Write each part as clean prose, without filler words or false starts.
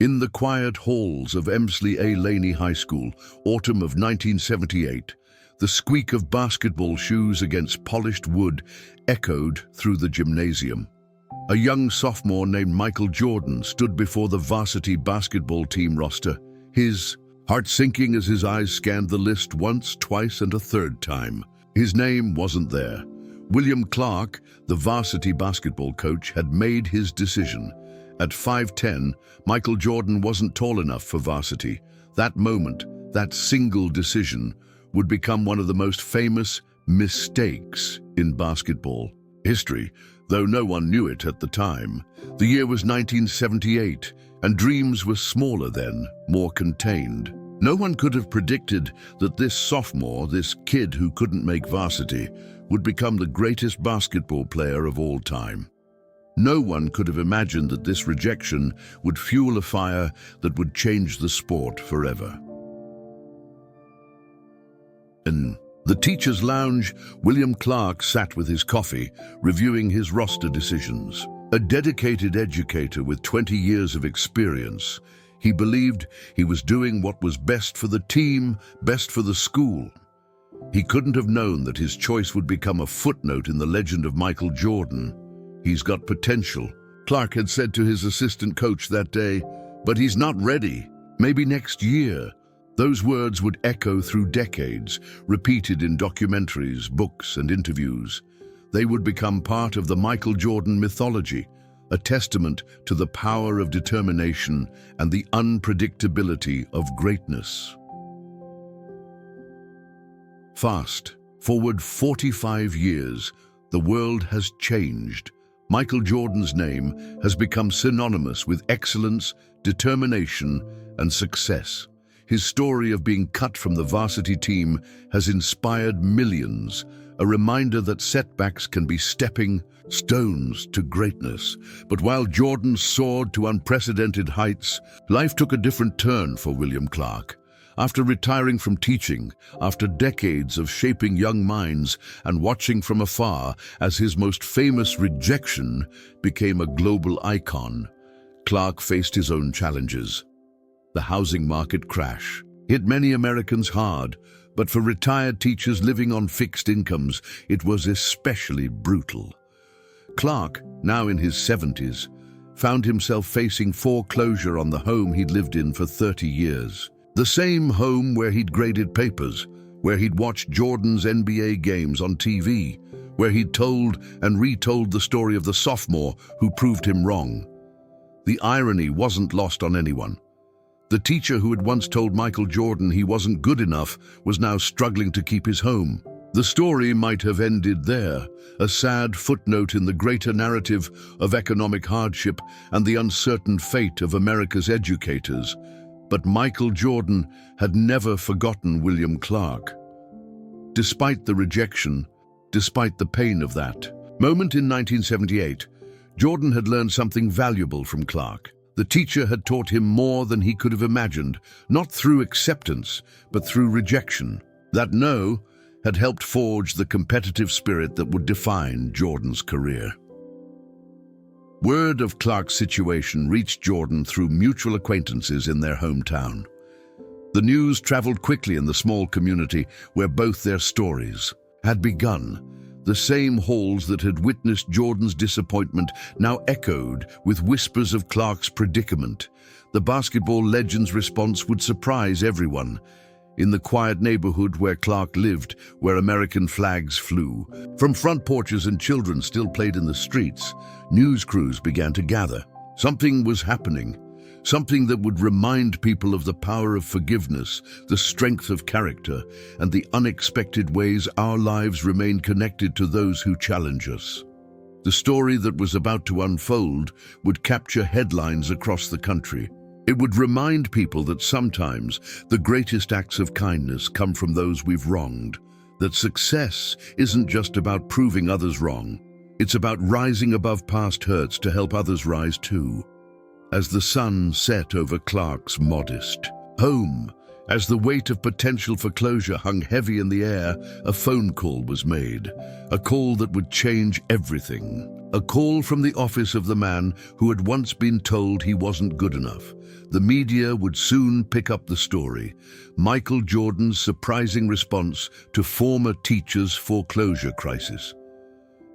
In the quiet halls of Emsley A. Laney High School, autumn of 1978, the squeak of basketball shoes against polished wood echoed through the gymnasium. A young sophomore named Michael Jordan stood before the varsity basketball team roster, his heart sinking as his eyes scanned the list once, twice, and a third time. His name wasn't there. William Clark, the varsity basketball coach, had made his decision. At 5'10", Michael Jordan wasn't tall enough for varsity. That moment, that single decision, would become one of the most famous mistakes in basketball history, though no one knew it at the time. The year was 1978, and dreams were smaller then, more contained. No one could have predicted that this sophomore, this kid who couldn't make varsity, would become the greatest basketball player of all time. No one could have imagined that this rejection would fuel a fire that would change the sport forever. In the teacher's lounge, William Clark sat with his coffee, reviewing his roster decisions. A dedicated educator with 20 years of experience, he believed he was doing what was best for the team, best for the school. He couldn't have known that his choice would become a footnote in the legend of Michael Jordan. "He's got potential," Clark had said to his assistant coach that day, "but he's not ready. Maybe next year." Those words would echo through decades, repeated in documentaries, books, and interviews. They would become part of the Michael Jordan mythology, a testament to the power of determination and the unpredictability of greatness. Fast forward 45 years, the world has changed. Michael Jordan's name has become synonymous with excellence, determination, and success. His story of being cut from the varsity team has inspired millions, a reminder that setbacks can be stepping stones to greatness. But while Jordan soared to unprecedented heights, life took a different turn for William Clark. After retiring from teaching, after decades of shaping young minds and watching from afar as his most famous rejection became a global icon, Clark faced his own challenges. The housing market crash hit many Americans hard, but for retired teachers living on fixed incomes, it was especially brutal. Clark, now in his 70s, found himself facing foreclosure on the home he'd lived in for 30 years. The same home where he'd graded papers, where he'd watched Jordan's NBA games on TV, where he'd told and retold the story of the sophomore who proved him wrong. The irony wasn't lost on anyone. The teacher who had once told Michael Jordan he wasn't good enough was now struggling to keep his home. The story might have ended there, a sad footnote in the greater narrative of economic hardship and the uncertain fate of America's educators. But Michael Jordan had never forgotten William Clark. Despite the rejection, despite the pain of that moment in 1978, Jordan had learned something valuable from Clark. The teacher had taught him more than he could have imagined, not through acceptance, but through rejection. That no had helped forge the competitive spirit that would define Jordan's career. Word of Clark's situation reached Jordan through mutual acquaintances in their hometown. The news traveled quickly in the small community where both their stories had begun. The same halls that had witnessed Jordan's disappointment now echoed with whispers of Clark's predicament. The basketball legend's response would surprise everyone. In the quiet neighborhood where Clark lived, where American flags flew, from front porches and children still played in the streets, news crews began to gather. Something was happening, something that would remind people of the power of forgiveness, the strength of character, and the unexpected ways our lives remain connected to those who challenge us. The story that was about to unfold would capture headlines across the country. It would remind people that sometimes the greatest acts of kindness come from those we've wronged, that success isn't just about proving others wrong. It's about rising above past hurts to help others rise too. As the sun set over Clark's modest home, as the weight of potential foreclosure hung heavy in the air, a phone call was made, a call that would change everything. A call from the office of the man who had once been told he wasn't good enough. The media would soon pick up the story. Michael Jordan's surprising response to former teachers' foreclosure crisis.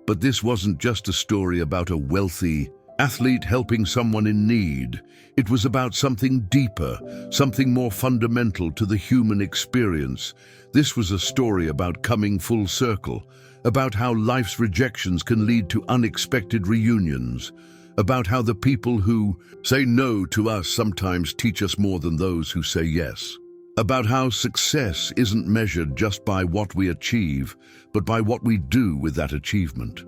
But this wasn't just a story about a wealthy athlete helping someone in need. It was about something deeper, something more fundamental to the human experience. This was a story about coming full circle, about how life's rejections can lead to unexpected reunions, about how the people who say no to us sometimes teach us more than those who say yes, about how success isn't measured just by what we achieve, but by what we do with that achievement.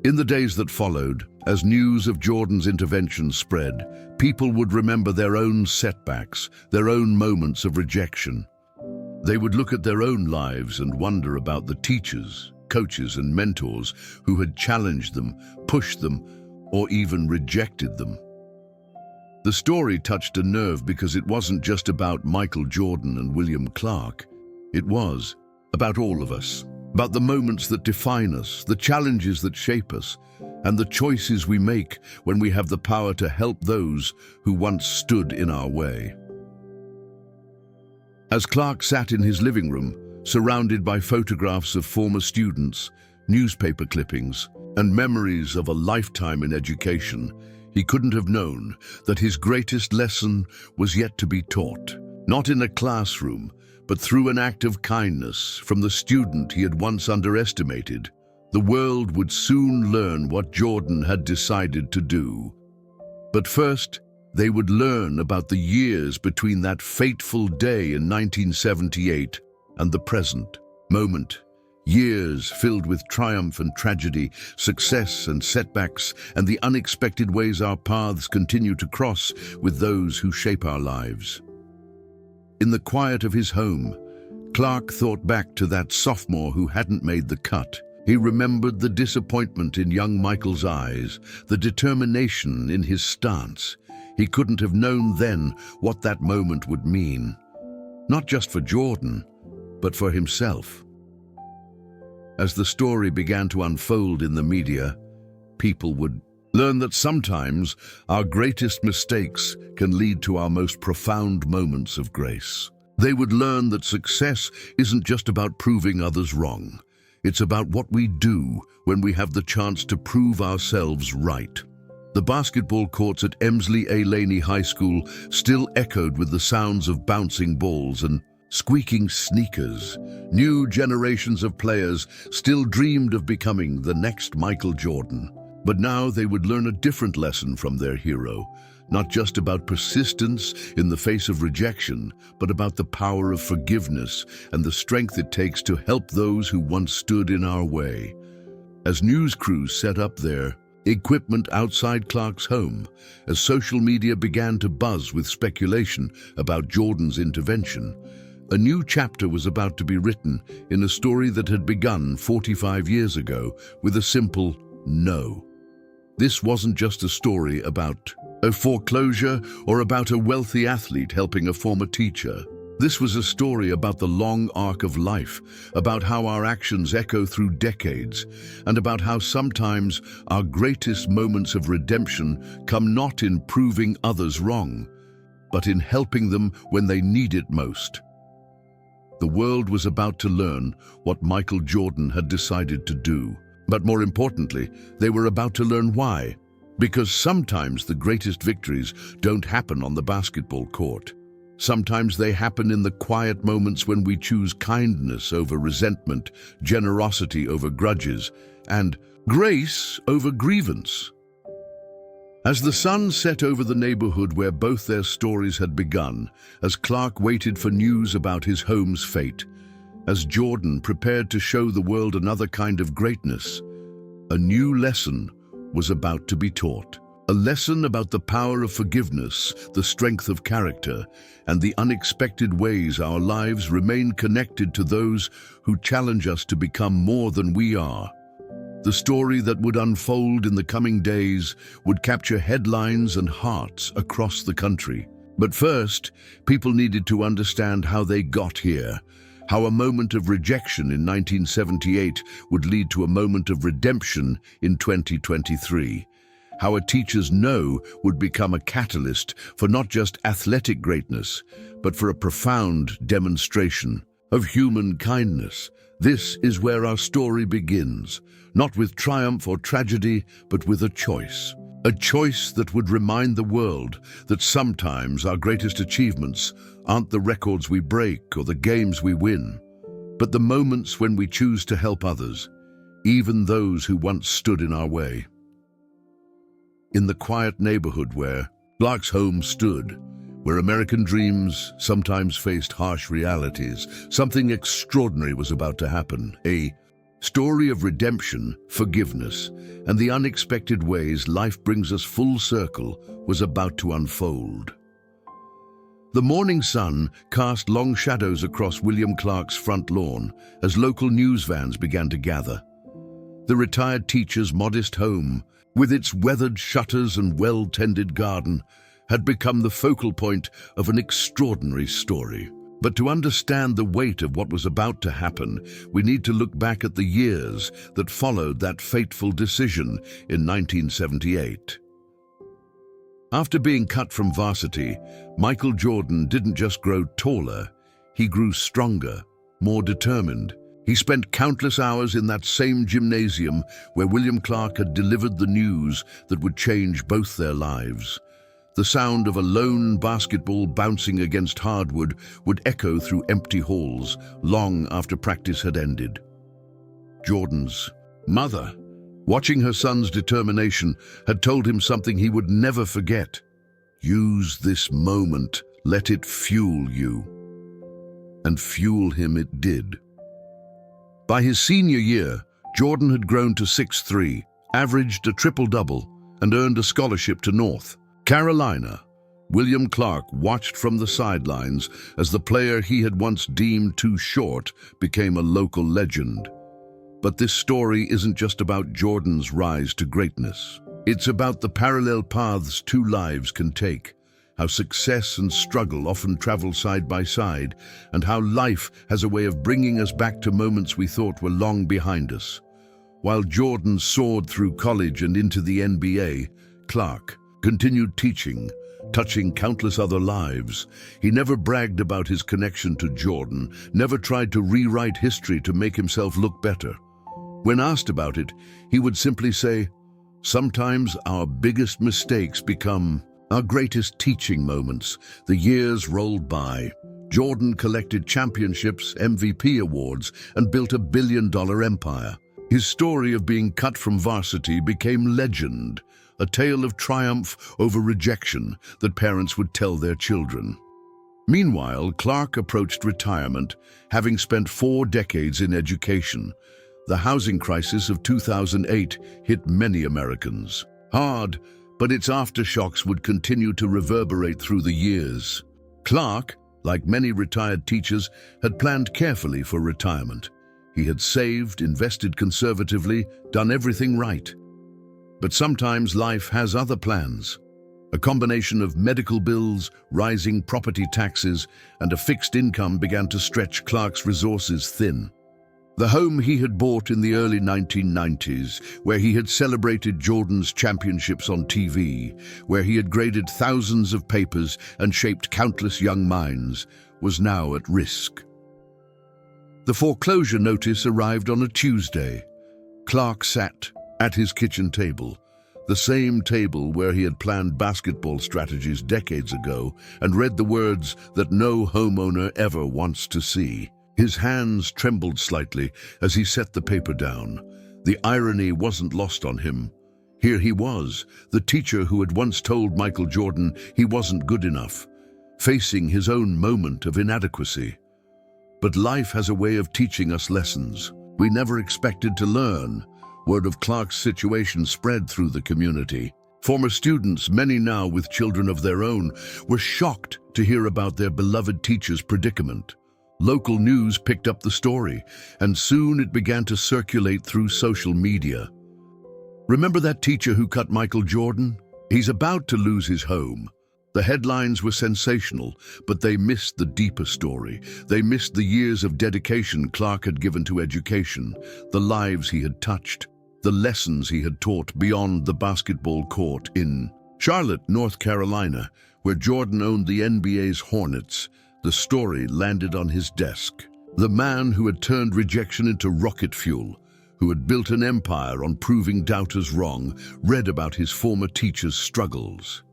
In the days that followed, as news of Jordan's intervention spread, people would remember their own setbacks, their own moments of rejection. They would look at their own lives and wonder about the teachers, coaches and mentors who had challenged them, pushed them, or even rejected them. The story touched a nerve because it wasn't just about Michael Jordan and William Clark. It was about all of us, about the moments that define us, the challenges that shape us, and the choices we make when we have the power to help those who once stood in our way. As Clark sat in his living room, surrounded by photographs of former students, newspaper clippings, and memories of a lifetime in education, he couldn't have known that his greatest lesson was yet to be taught, not in a classroom, but through an act of kindness from the student he had once underestimated. The world would soon learn what Jordan had decided to do. But first, they would learn about the years between that fateful day in 1978 and the present moment. Years filled with triumph and tragedy, success and setbacks, and the unexpected ways our paths continue to cross with those who shape our lives. In the quiet of his home, Clark thought back to that sophomore who hadn't made the cut. He remembered the disappointment in young Michael's eyes, the determination in his stance. He couldn't have known then what that moment would mean, not just for Jordan, but for himself. As the story began to unfold in the media, people would learn that sometimes our greatest mistakes can lead to our most profound moments of grace. They would learn that success isn't just about proving others wrong. It's about what we do when we have the chance to prove ourselves right. The basketball courts at Emsley A. Laney High School still echoed with the sounds of bouncing balls and squeaking sneakers. New generations of players still dreamed of becoming the next Michael Jordan. But now they would learn a different lesson from their hero, not just about persistence in the face of rejection, but about the power of forgiveness and the strength it takes to help those who once stood in our way. As news crews set up their equipment outside Clark's home, as social media began to buzz with speculation about Jordan's intervention, a new chapter was about to be written in a story that had begun 45 years ago with a simple no. This wasn't just a story about a foreclosure or about a wealthy athlete helping a former teacher. This was a story about the long arc of life, about how our actions echo through decades, and about how sometimes our greatest moments of redemption come not in proving others wrong, but in helping them when they need it most. The world was about to learn what Michael Jordan had decided to do. But more importantly, they were about to learn why. Because sometimes the greatest victories don't happen on the basketball court. Sometimes they happen in the quiet moments when we choose kindness over resentment, generosity over grudges, and grace over grievance. As the sun set over the neighborhood where both their stories had begun, as Clark waited for news about his home's fate, as Jordan prepared to show the world another kind of greatness, a new lesson was about to be taught. A lesson about the power of forgiveness, the strength of character, and the unexpected ways our lives remain connected to those who challenge us to become more than we are. The story that would unfold in the coming days would capture headlines and hearts across the country. But first, people needed to understand how they got here, how a moment of rejection in 1978 would lead to a moment of redemption in 2023, how a teacher's no would become a catalyst for not just athletic greatness, but for a profound demonstration of human kindness. This is where our story begins, not with triumph or tragedy, but with a choice. A choice that would remind the world that sometimes our greatest achievements aren't the records we break or the games we win, but the moments when we choose to help others, even those who once stood in our way. In the quiet neighborhood where Clark's home stood, where American dreams sometimes faced harsh realities, something extraordinary was about to happen. A story of redemption, forgiveness, and the unexpected ways life brings us full circle was about to unfold. The morning sun cast long shadows across William Clark's front lawn as local news vans began to gather. The retired teacher's modest home, with its weathered shutters and well-tended garden, had become the focal point of an extraordinary story. But to understand the weight of what was about to happen, we need to look back at the years that followed that fateful decision in 1978. After being cut from varsity, Michael Jordan didn't just grow taller, he grew stronger, more determined. He spent countless hours in that same gymnasium where William Clark had delivered the news that would change both their lives. The sound of a lone basketball bouncing against hardwood would echo through empty halls long after practice had ended. Jordan's mother, watching her son's determination, had told him something he would never forget. Use this moment, let it fuel you. And fuel him it did. By his senior year, Jordan had grown to 6'3", averaged a triple-double, and earned a scholarship to North Carolina. William Clark watched from the sidelines as the player he had once deemed too short became a local legend. But this story isn't just about Jordan's rise to greatness. It's about the parallel paths two lives can take, how success and struggle often travel side by side, and how life has a way of bringing us back to moments we thought were long behind us. While Jordan soared through college and into the NBA, Clark continued teaching, touching countless other lives. He never bragged about his connection to Jordan, never tried to rewrite history to make himself look better. When asked about it, he would simply say, "Sometimes our biggest mistakes become our greatest teaching moments." The years rolled by. Jordan collected championships, MVP awards, and built a billion-dollar empire. His story of being cut from varsity became legend, a tale of triumph over rejection that parents would tell their children. Meanwhile, Clark approached retirement, having spent 4 decades in education. The housing crisis of 2008 hit many Americans hard, but its aftershocks would continue to reverberate through the years. Clark, like many retired teachers, had planned carefully for retirement. He had saved, invested conservatively, done everything right. But sometimes life has other plans. A combination of medical bills, rising property taxes, and a fixed income began to stretch Clark's resources thin. The home he had bought in the early 1990s, where he had celebrated Jordan's championships on TV, where he had graded thousands of papers and shaped countless young minds, was now at risk. The foreclosure notice arrived on a Tuesday. Clark sat at his kitchen table, the same table where he had planned basketball strategies decades ago and read the words that no homeowner ever wants to see. His hands trembled slightly as he set the paper down. The irony wasn't lost on him. Here he was, the teacher who had once told Michael Jordan he wasn't good enough, facing his own moment of inadequacy. But life has a way of teaching us lessons we never expected to learn. Word of Clark's situation spread through the community. Former students, many now with children of their own, were shocked to hear about their beloved teacher's predicament. Local news picked up the story, and soon it began to circulate through social media. "Remember that teacher who cut Michael Jordan? He's about to lose his home." The headlines were sensational, but they missed the deeper story. They missed the years of dedication Clark had given to education, the lives he had touched, the lessons he had taught beyond the basketball court in Charlotte, North Carolina, where Jordan owned the NBA's Hornets. The story landed on his desk. The man who had turned rejection into rocket fuel, who had built an empire on proving doubters wrong, read about his former teacher's struggles.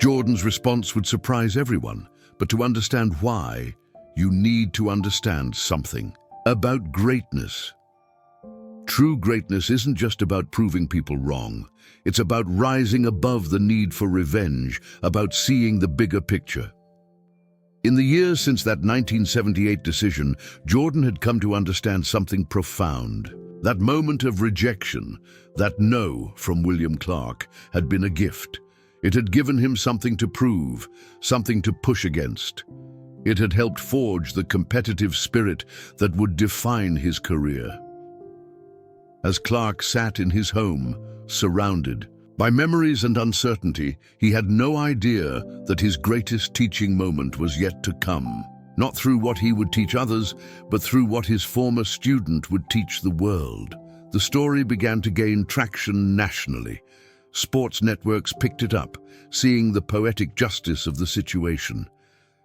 Jordan's response would surprise everyone, but to understand why, you need to understand something about greatness. True greatness isn't just about proving people wrong. It's about rising above the need for revenge, about seeing the bigger picture. In the years since that 1978 decision, Jordan had come to understand something profound. That moment of rejection, that no from William Clark, had been a gift. It had given him something to prove, something to push against. It had helped forge the competitive spirit that would define his career. As Clark sat in his home, surrounded by memories and uncertainty, he had no idea that his greatest teaching moment was yet to come. Not through what he would teach others, but through what his former student would teach the world. The story began to gain traction nationally. Sports networks picked it up, seeing the poetic justice of the situation.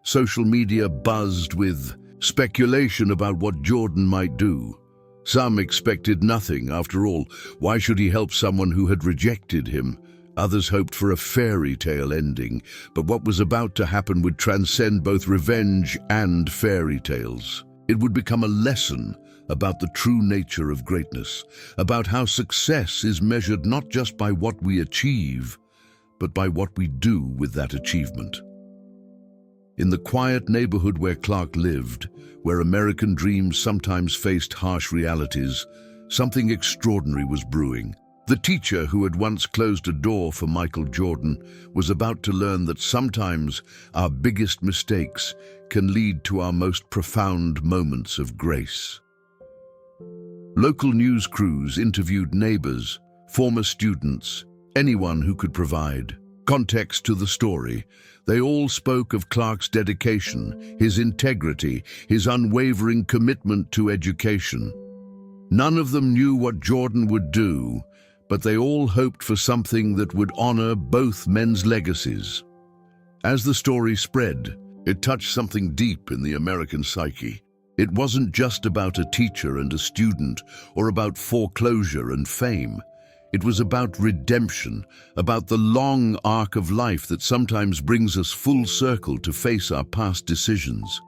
Social media buzzed with speculation about what Jordan might do. Some expected nothing. After all, why should he help someone who had rejected him? Others hoped for a fairy tale ending, but what was about to happen would transcend both revenge and fairy tales. It would become a lesson about the true nature of greatness, about how success is measured not just by what we achieve, but by what we do with that achievement. In the quiet neighborhood where Clark lived, where American dreams sometimes faced harsh realities, something extraordinary was brewing. The teacher who had once closed a door for Michael Jordan was about to learn that sometimes our biggest mistakes can lead to our most profound moments of grace. Local news crews interviewed neighbors, former students, anyone who could provide context to the story. They all spoke of Clark's dedication, his integrity, his unwavering commitment to education. None of them knew what Jordan would do, but they all hoped for something that would honor both men's legacies. As the story spread, it touched something deep in the American psyche. It wasn't just about a teacher and a student, or about foreclosure and fame. It was about redemption, about the long arc of life that sometimes brings us full circle to face our past decisions.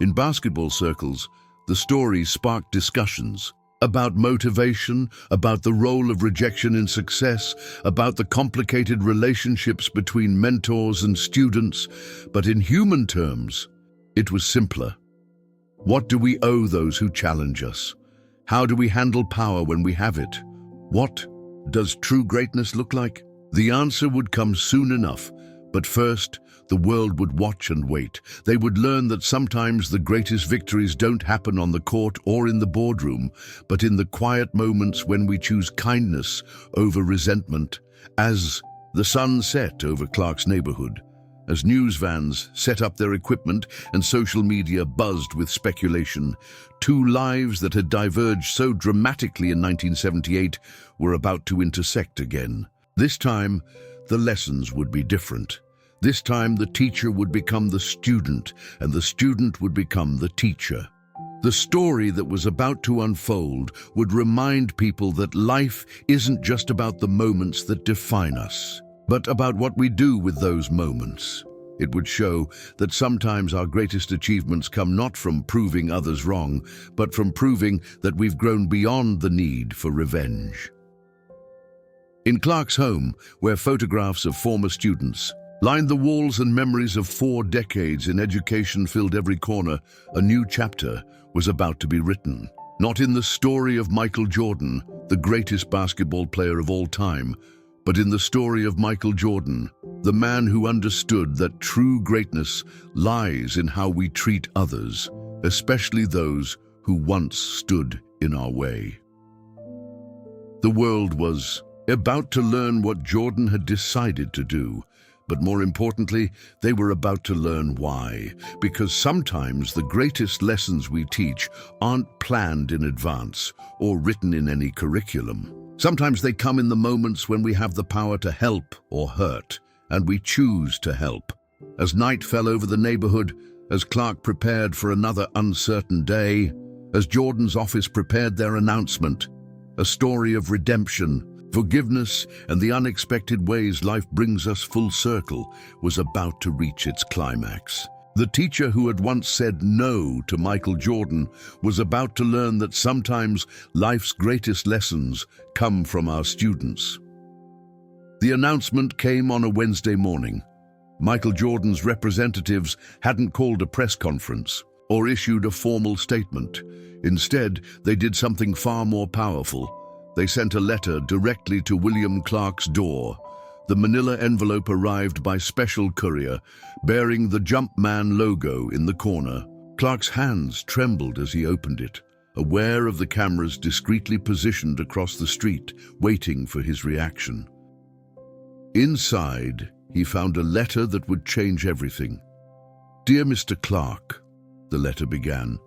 In basketball circles, the story sparked discussions about motivation, about the role of rejection in success, about the complicated relationships between mentors and students. But in human terms, it was simpler. What do we owe those who challenge us? How do we handle power when we have it? What does true greatness look like? The answer would come soon enough, but first, the world would watch and wait. They would learn that sometimes the greatest victories don't happen on the court or in the boardroom, but in the quiet moments when we choose kindness over resentment. As the sun set over Clark's neighborhood, as news vans set up their equipment and social media buzzed with speculation, two lives that had diverged so dramatically in 1978 were about to intersect again. This time, the lessons would be different. This time, the teacher would become the student, and the student would become the teacher. The story that was about to unfold would remind people that life isn't just about the moments that define us, but about what we do with those moments. It would show that sometimes our greatest achievements come not from proving others wrong, but from proving that we've grown beyond the need for revenge. In Clark's home, where photographs of former students lined the walls and memories of 4 decades in education filled every corner, a new chapter was about to be written. Not in the story of Michael Jordan, the greatest basketball player of all time, but in the story of Michael Jordan, the man who understood that true greatness lies in how we treat others, especially those who once stood in our way. The world was about to learn what Jordan had decided to do, But more importantly, they were about to learn why. Because sometimes the greatest lessons we teach aren't planned in advance or written in any curriculum. Sometimes they come in the moments when we have the power to help or hurt, and we choose to help. As night fell over the neighborhood, as Clark prepared for another uncertain day, as Jordan's office prepared their announcement, a story of redemption, forgiveness, and the unexpected ways life brings us full circle was about to reach its climax. The teacher who had once said no to Michael Jordan was about to learn that sometimes life's greatest lessons come from our students. The announcement came on a Wednesday morning. Michael Jordan's representatives hadn't called a press conference or issued a formal statement. Instead, they did something far more powerful. They sent a letter directly to William Clark's door. The manila envelope arrived by special courier, bearing the Jumpman logo in the corner. Clark's hands trembled as he opened it, aware of the cameras discreetly positioned across the street, waiting for his reaction. Inside, he found a letter that would change everything. "Dear Mr. Clark," the letter began,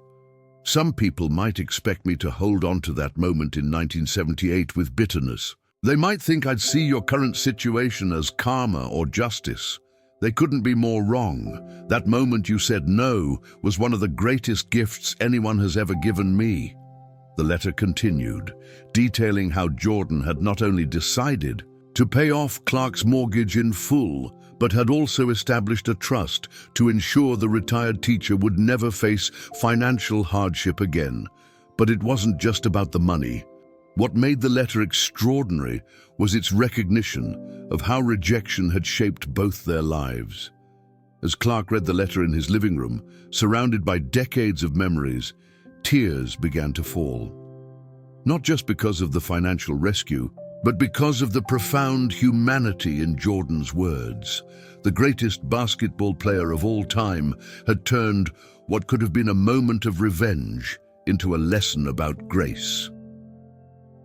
"some people might expect me to hold on to that moment in 1978 with bitterness. They might think I'd see your current situation as karma or justice. They couldn't be more wrong. That moment you said no was one of the greatest gifts anyone has ever given me." The letter continued, detailing how Jordan had not only decided to pay off Clark's mortgage in full, but had also established a trust to ensure the retired teacher would never face financial hardship again. But it wasn't just about the money. What made the letter extraordinary was its recognition of how rejection had shaped both their lives. As Clark read the letter in his living room, surrounded by decades of memories, tears began to fall. Not just because of the financial rescue, but because of the profound humanity in Jordan's words. The greatest basketball player of all time had turned what could have been a moment of revenge into a lesson about grace.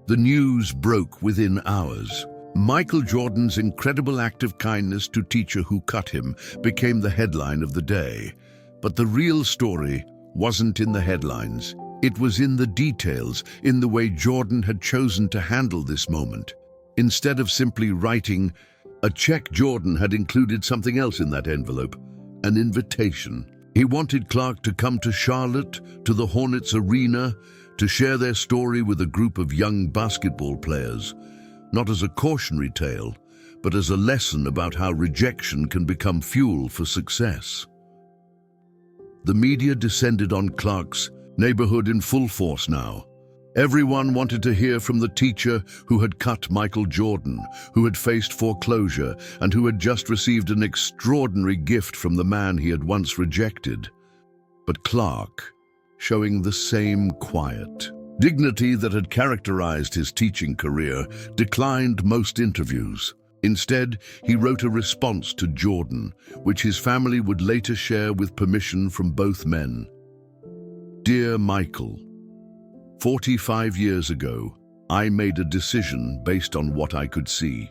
The news broke within hours. Michael Jordan's incredible act of kindness to teacher who cut him became the headline of the day. But the real story wasn't in the headlines. It was in the details, in the way Jordan had chosen to handle this moment. Instead of simply writing a check, Jordan had included something else in that envelope, an invitation. He wanted Clark to come to Charlotte, to the Hornets arena, to share their story with a group of young basketball players, not as a cautionary tale, but as a lesson about how rejection can become fuel for success. The media descended on Clark's neighborhood in full force now. Everyone wanted to hear from the teacher who had cut Michael Jordan, who had faced foreclosure, and who had just received an extraordinary gift from the man he had once rejected. But Clark, showing the same quiet dignity that had characterized his teaching career, declined most interviews. Instead, he wrote a response to Jordan, which his family would later share with permission from both men. "Dear Michael, 45 years ago, I made a decision based on what I could see.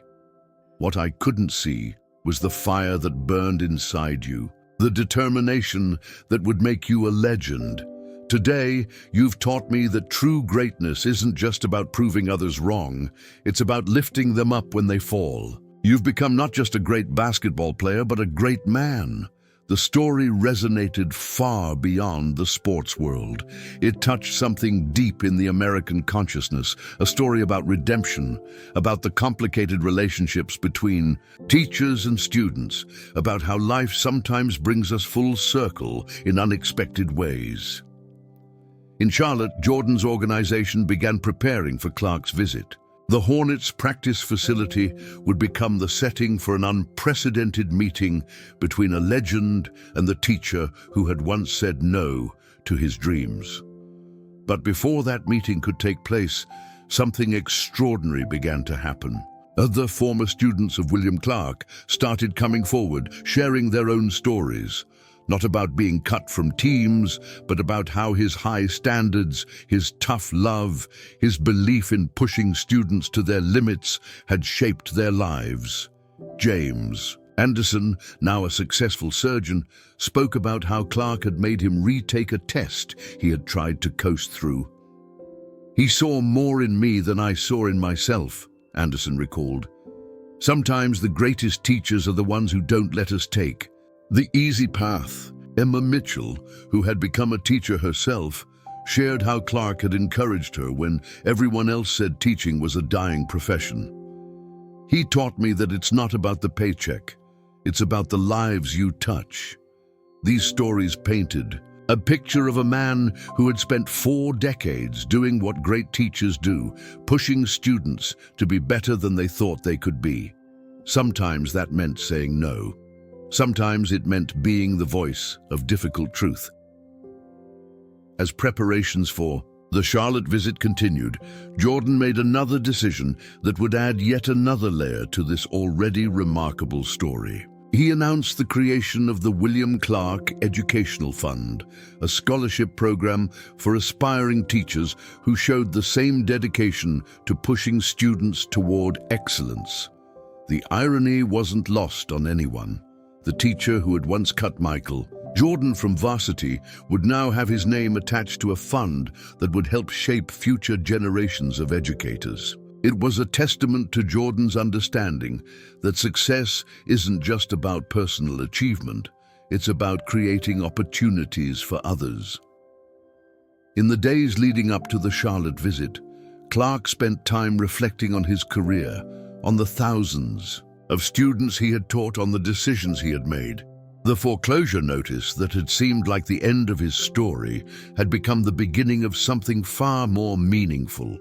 What I couldn't see was the fire that burned inside you, the determination that would make you a legend. Today, you've taught me that true greatness isn't just about proving others wrong, it's about lifting them up when they fall. You've become not just a great basketball player, but a great man." The story resonated far beyond the sports world. It touched something deep in the American consciousness, a story about redemption, about the complicated relationships between teachers and students, about how life sometimes brings us full circle in unexpected ways. In Charlotte, Jordan's organization began preparing for Clark's visit. The Hornets' practice facility would become the setting for an unprecedented meeting between a legend and the teacher who had once said no to his dreams. But before that meeting could take place, something extraordinary began to happen. Other former students of William Clark started coming forward, sharing their own stories. Not about being cut from teams, but about how his high standards, his tough love, his belief in pushing students to their limits had shaped their lives. James, Anderson, now a successful surgeon, spoke about how Clark had made him retake a test he had tried to coast through. "He saw more in me than I saw in myself," Anderson recalled. "Sometimes the greatest teachers are the ones who don't let us take the easy path." Emma Mitchell, who had become a teacher herself, shared how Clark had encouraged her when everyone else said teaching was a dying profession. "He taught me that it's not about the paycheck. It's about the lives you touch." These stories painted a picture of a man who had spent 4 decades doing what great teachers do, pushing students to be better than they thought they could be. Sometimes that meant saying no. Sometimes it meant being the voice of difficult truth. As preparations for the Charlotte visit continued, Jordan made another decision that would add yet another layer to this already remarkable story. He announced the creation of the William Clark Educational Fund, a scholarship program for aspiring teachers who showed the same dedication to pushing students toward excellence. The irony wasn't lost on anyone. The teacher who had once cut Michael Jordan from varsity would now have his name attached to a fund that would help shape future generations of educators. It was a testament to Jordan's understanding that success isn't just about personal achievement, it's about creating opportunities for others. In the days leading up to the Charlotte visit, Clark spent time reflecting on his career, on the thousands of students he had taught, on the decisions he had made. The foreclosure notice that had seemed like the end of his story had become the beginning of something far more meaningful.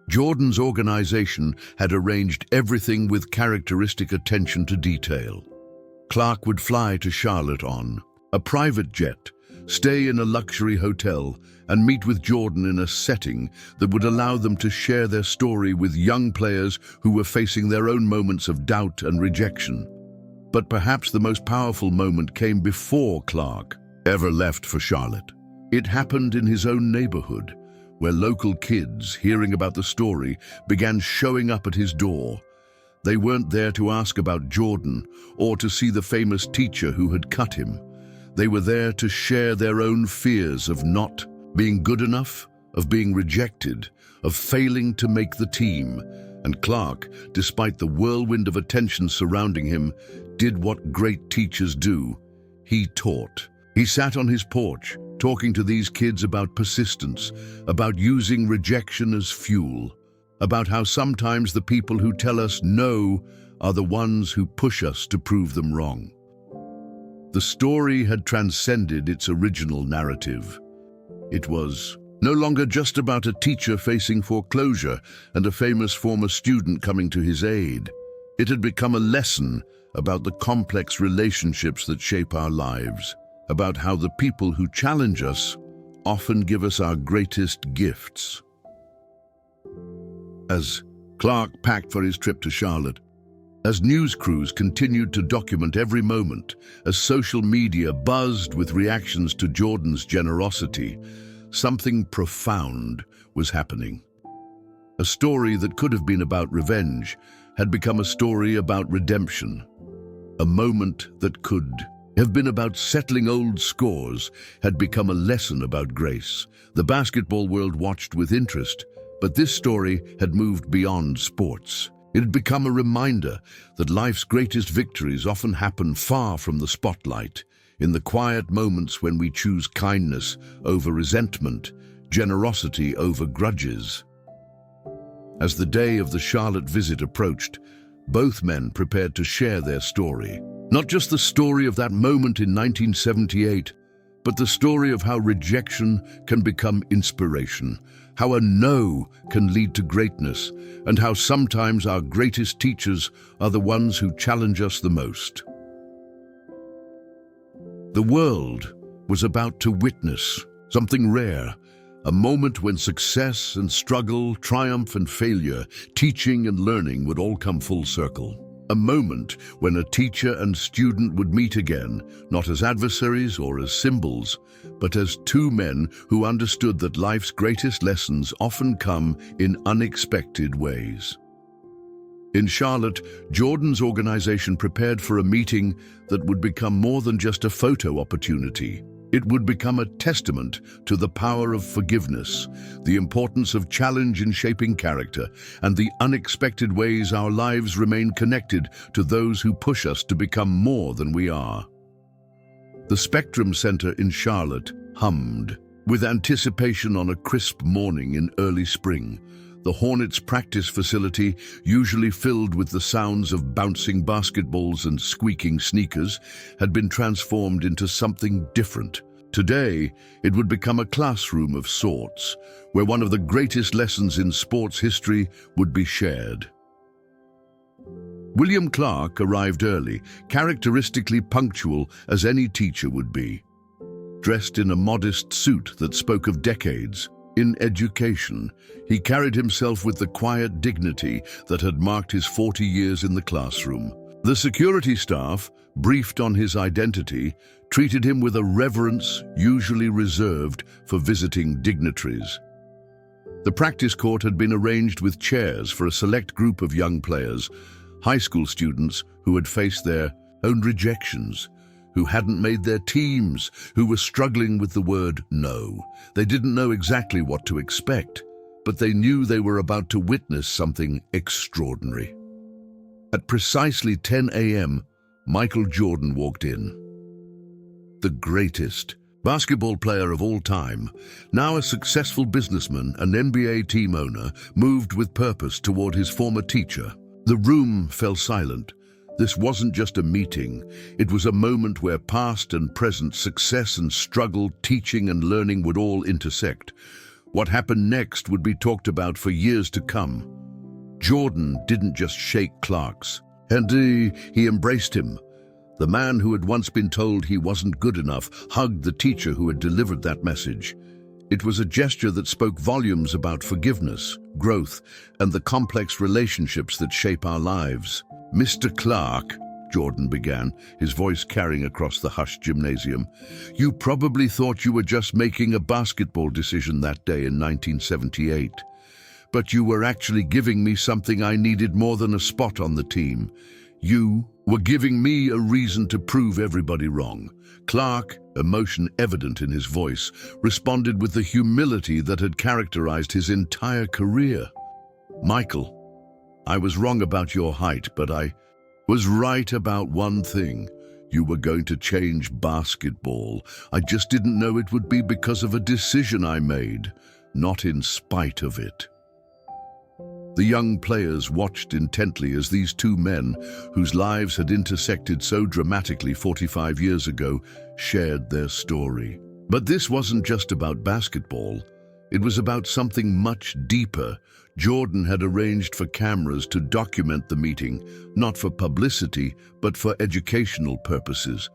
Jordan's organization had arranged everything with characteristic attention to detail. Clark would fly to Charlotte on a private jet, stay in a luxury hotel, and meet with Jordan in a setting that would allow them to share their story with young players who were facing their own moments of doubt and rejection. But perhaps the most powerful moment came before Clark ever left for Charlotte. It happened in his own neighborhood, where local kids, hearing about the story, began showing up at his door. They weren't there to ask about Jordan or to see the famous teacher who had cut him. They were there to share their own fears of not being good enough, of being rejected, of failing to make the team. And Clark, despite the whirlwind of attention surrounding him, did what great teachers do. He taught. He sat on his porch, talking to these kids about persistence, about using rejection as fuel, about how sometimes the people who tell us no are the ones who push us to prove them wrong. The story had transcended its original narrative. It was no longer just about a teacher facing foreclosure and a famous former student coming to his aid. It had become a lesson about the complex relationships that shape our lives, about how the people who challenge us often give us our greatest gifts. As Clark packed for his trip to Charlotte, as news crews continued to document every moment, as social media buzzed with reactions to Jordan's generosity, something profound was happening. A story that could have been about revenge had become a story about redemption. A moment that could have been about settling old scores had become a lesson about grace. The basketball world watched with interest, but this story had moved beyond sports. It had become a reminder that life's greatest victories often happen far from the spotlight, in the quiet moments when we choose kindness over resentment, generosity over grudges. As the day of the Charlotte visit approached, both men prepared to share their story. Not just the story of that moment in 1978, but the story of how rejection can become inspiration, how a no can lead to greatness, and how sometimes our greatest teachers are the ones who challenge us the most. The world was about to witness something rare, a moment when success and struggle, triumph and failure, teaching and learning would all come full circle. A moment when a teacher and student would meet again, not as adversaries or as symbols, but as two men who understood that life's greatest lessons often come in unexpected ways. In Charlotte, Jordan's organization prepared for a meeting that would become more than just a photo opportunity. It would become a testament to the power of forgiveness, the importance of challenge in shaping character, and the unexpected ways our lives remain connected to those who push us to become more than we are. The Spectrum Center in Charlotte hummed with anticipation on a crisp morning in early spring. The Hornets practice facility, usually filled with the sounds of bouncing basketballs and squeaking sneakers, had been transformed into something different. Today, it would become a classroom of sorts, where one of the greatest lessons in sports history would be shared. William Clark arrived early, characteristically punctual as any teacher would be. Dressed in a modest suit that spoke of decades in education, he carried himself with the quiet dignity that had marked his 40 years in the classroom. The security staff, briefed on his identity, treated him with a reverence usually reserved for visiting dignitaries. The practice court had been arranged with chairs for a select group of young players, high school students who had faced their own rejections, who hadn't made their teams, who were struggling with the word no. They didn't know exactly what to expect, but they knew they were about to witness something extraordinary. At precisely 10 a.m., Michael Jordan walked in. The greatest basketball player of all time, now a successful businessman and NBA team owner, moved with purpose toward his former teacher. The room fell silent. This wasn't just a meeting, it was a moment where past and present, success and struggle, teaching and learning would all intersect. What happened next would be talked about for years to come. Jordan didn't just shake Clark's hand, he embraced him. The man who had once been told he wasn't good enough hugged the teacher who had delivered that message. It was a gesture that spoke volumes about forgiveness, growth, and the complex relationships that shape our lives. "Mr. Clark," Jordan began, his voice carrying across the hushed gymnasium, "you probably thought you were just making a basketball decision that day in 1978. But you were actually giving me something I needed more than a spot on the team. You were giving me a reason to prove everybody wrong." Clark, emotion evident in his voice, responded with the humility that had characterized his entire career. "Michael, I was wrong about your height, but I was right about one thing. You were going to change basketball. I just didn't know it would be because of a decision I made, not in spite of it." The young players watched intently as these two men, whose lives had intersected so dramatically 45 years ago, shared their story. But this wasn't just about basketball. It was about something much deeper. Jordan had arranged for cameras to document the meeting, not for publicity, but for educational purposes.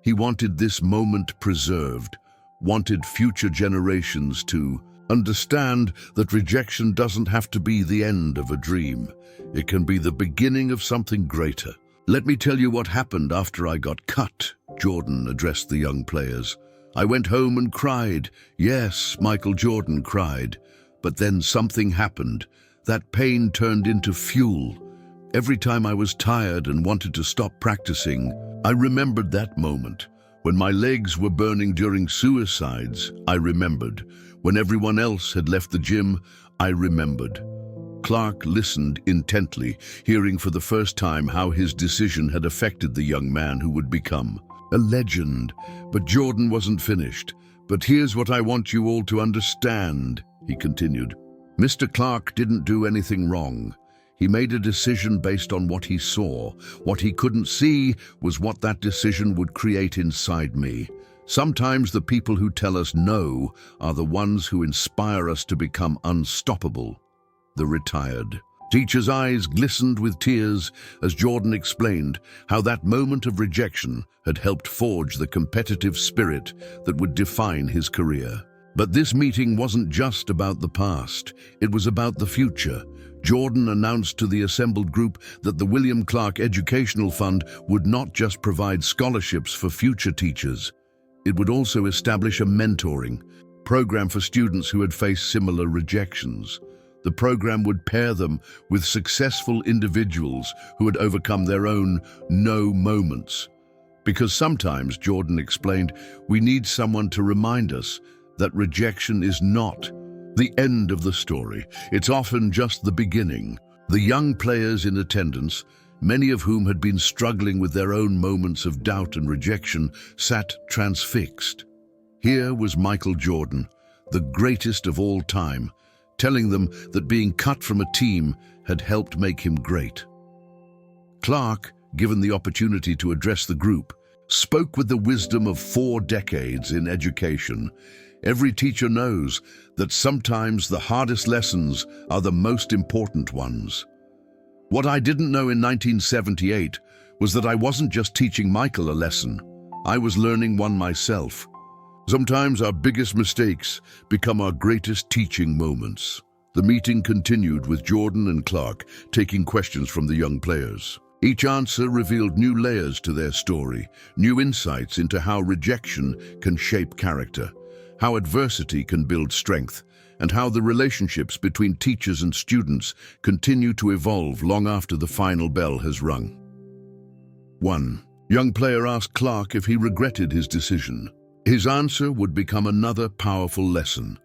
He wanted this moment preserved, wanted future generations to understand that rejection doesn't have to be the end of a dream. It can be the beginning of something greater. "Let me tell you what happened after I got cut," Jordan addressed the young players. "I went home and cried. Yes, Michael Jordan cried. But then something happened. That pain turned into fuel. Every time I was tired and wanted to stop practicing, I remembered that moment. When my legs were burning during suicides, I remembered. When everyone else had left the gym, I remembered." Clark listened intently, hearing for the first time how his decision had affected the young man who would become a legend. But Jordan wasn't finished. "But here's what I want you all to understand," he continued. "Mr. Clark didn't do anything wrong. He made a decision based on what he saw. What he couldn't see was what that decision would create inside me. Sometimes the people who tell us no are the ones who inspire us to become unstoppable." The retired teacher's eyes glistened with tears as Jordan explained how that moment of rejection had helped forge the competitive spirit that would define his career. But this meeting wasn't just about the past, it was about the future. Jordan announced to the assembled group that the William Clark Educational Fund would not just provide scholarships for future teachers. It would also establish a mentoring program for students who had faced similar rejections. The program would pair them with successful individuals who had overcome their own no moments. Because sometimes, Jordan explained, we need someone to remind us that rejection is not the end of the story. It's often just the beginning. The young players in attendance, many of whom had been struggling with their own moments of doubt and rejection, sat transfixed. Here was Michael Jordan, the greatest of all time, telling them that being cut from a team had helped make him great. Clark, given the opportunity to address the group, spoke with the wisdom of 4 decades in education. Every teacher knows that sometimes the hardest lessons are the most important ones. What I didn't know in 1978 was that I wasn't just teaching Michael a lesson, I was learning one myself. Sometimes our biggest mistakes become our greatest teaching moments. The meeting continued with Jordan and Clark taking questions from the young players. Each answer revealed new layers to their story, new insights into how rejection can shape character, how adversity can build strength, and how the relationships between teachers and students continue to evolve long after the final bell has rung. 1. Young player asked Clark if he regretted his decision. His answer would become another powerful lesson.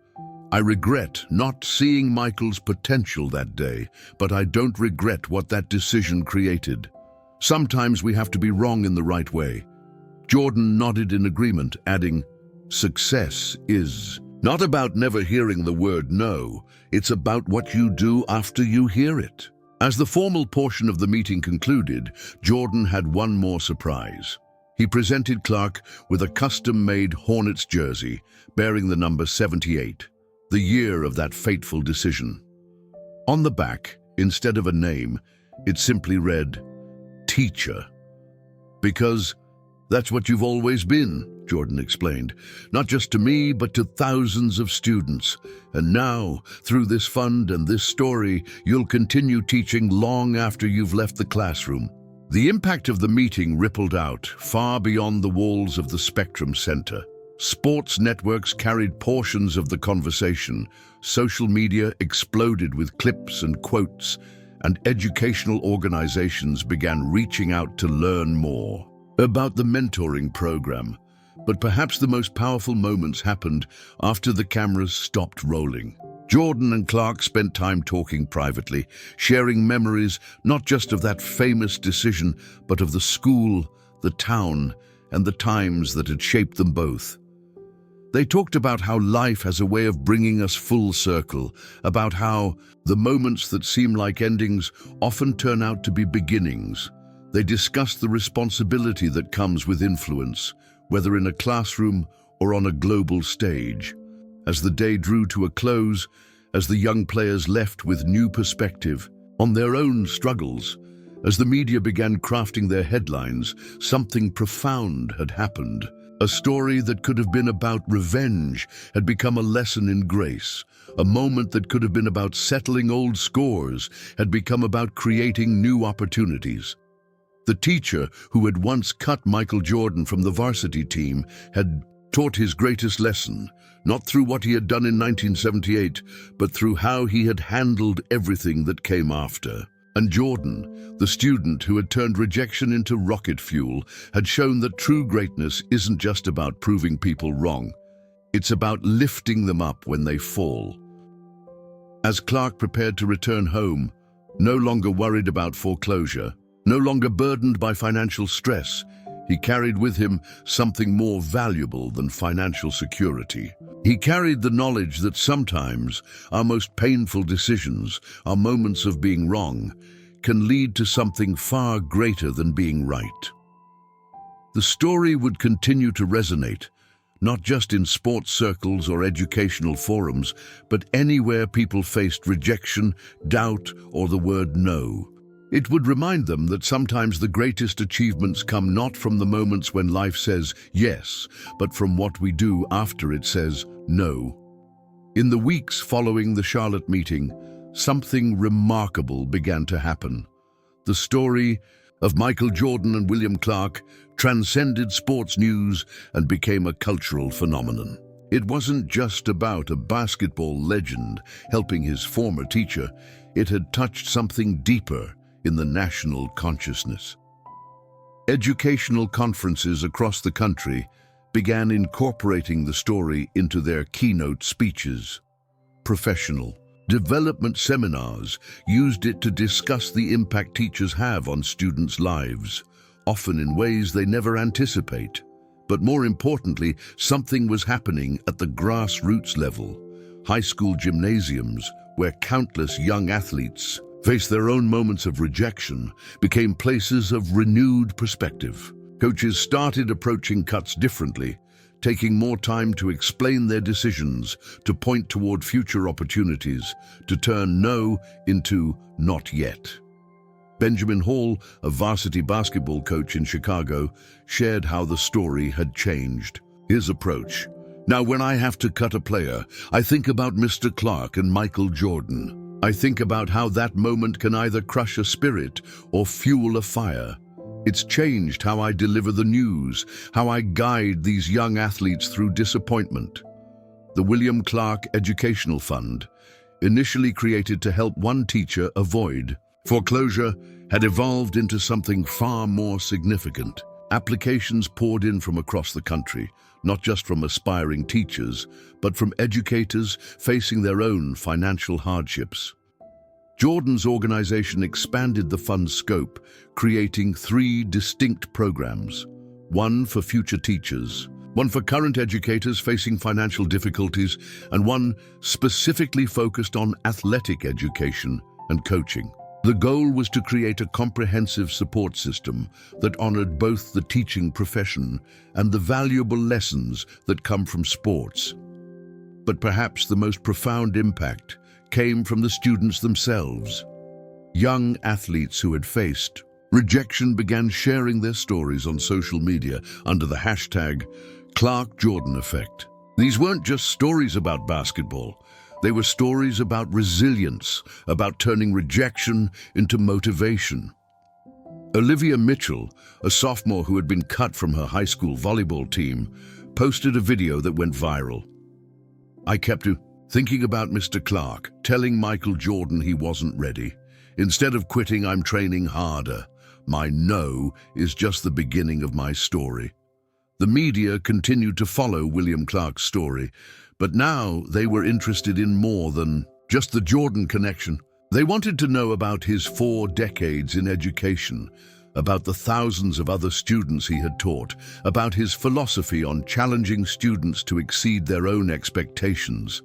I regret not seeing Michael's potential that day, but I don't regret what that decision created. Sometimes we have to be wrong in the right way. Jordan nodded in agreement, adding, success is not about never hearing the word no, it's about what you do after you hear it. As the formal portion of the meeting concluded, Jordan had one more surprise. He presented Clark with a custom-made Hornets jersey bearing the number 78, the year of that fateful decision. On the back, instead of a name, it simply read, Teacher. Because that's what you've always been, Jordan explained, not just to me, but to thousands of students. And now, through this fund and this story, you'll continue teaching long after you've left the classroom. The impact of the meeting rippled out far beyond the walls of the Spectrum Center. Sports networks carried portions of the conversation, social media exploded with clips and quotes, and educational organizations began reaching out to learn more about the mentoring program. But perhaps the most powerful moments happened after the cameras stopped rolling. Jordan and Clark spent time talking privately, sharing memories not just of that famous decision, but of the school, the town, and the times that had shaped them both. They talked about how life has a way of bringing us full circle, about how the moments that seem like endings often turn out to be beginnings. They discussed the responsibility that comes with influence, whether in a classroom or on a global stage. As the day drew to a close, as the young players left with new perspective on their own struggles, as the media began crafting their headlines, something profound had happened. A story that could have been about revenge had become a lesson in grace. A moment that could have been about settling old scores had become about creating new opportunities. The teacher who had once cut Michael Jordan from the varsity team had taught his greatest lesson, not through what he had done in 1978, but through how he had handled everything that came after. And Jordan, the student who had turned rejection into rocket fuel, had shown that true greatness isn't just about proving people wrong. It's about lifting them up when they fall. As Clark prepared to return home, no longer worried about foreclosure, no longer burdened by financial stress, he carried with him something more valuable than financial security. He carried the knowledge that sometimes our most painful decisions, our moments of being wrong, can lead to something far greater than being right. The story would continue to resonate, not just in sports circles or educational forums, but anywhere people faced rejection, doubt, or the word no. It would remind them that sometimes the greatest achievements come not from the moments when life says yes, but from what we do after it says no. In the weeks following the Charlotte meeting, something remarkable began to happen. The story of Michael Jordan and William Clark transcended sports news and became a cultural phenomenon. It wasn't just about a basketball legend helping his former teacher. It had touched something deeper in the national consciousness. Educational conferences across the country began incorporating the story into their keynote speeches. Professional development seminars used it to discuss the impact teachers have on students' lives, often in ways they never anticipate. But more importantly, something was happening at the grassroots level. High school gymnasiums, where countless young athletes faced their own moments of rejection, became places of renewed perspective. Coaches started approaching cuts differently, taking more time to explain their decisions, to point toward future opportunities, to turn no into not yet. Benjamin Hall, a varsity basketball coach in Chicago, shared how the story had changed. His approach: "Now, when I have to cut a player, I think about Mr. Clark and Michael Jordan. I think about how that moment can either crush a spirit or fuel a fire. It's changed how I deliver the news, how I guide these young athletes through disappointment." The William Clark Educational Fund, initially created to help one teacher avoid foreclosure, had evolved into something far more significant. Applications poured in from across the country, not just from aspiring teachers, but from educators facing their own financial hardships. Jordan's organization expanded the fund's scope, creating 3 distinct programs: one for future teachers, one for current educators facing financial difficulties, and one specifically focused on athletic education and coaching. The goal was to create a comprehensive support system that honored both the teaching profession and the valuable lessons that come from sports. But perhaps the most profound impact came from the students themselves. Young athletes who had faced rejection began sharing their stories on social media under the hashtag Clark Jordan Effect. These weren't just stories about basketball. They were stories about resilience, about turning rejection into motivation. Olivia Mitchell, a sophomore who had been cut from her high school volleyball team, posted a video that went viral. "I kept thinking about Mr. Clark, telling Michael Jordan he wasn't ready. Instead of quitting, I'm training harder. My no is just the beginning of my story." The media continued to follow William Clark's story, but now they were interested in more than just the Jordan connection. They wanted to know about his 4 decades in education, about the thousands of other students he had taught, about his philosophy on challenging students to exceed their own expectations.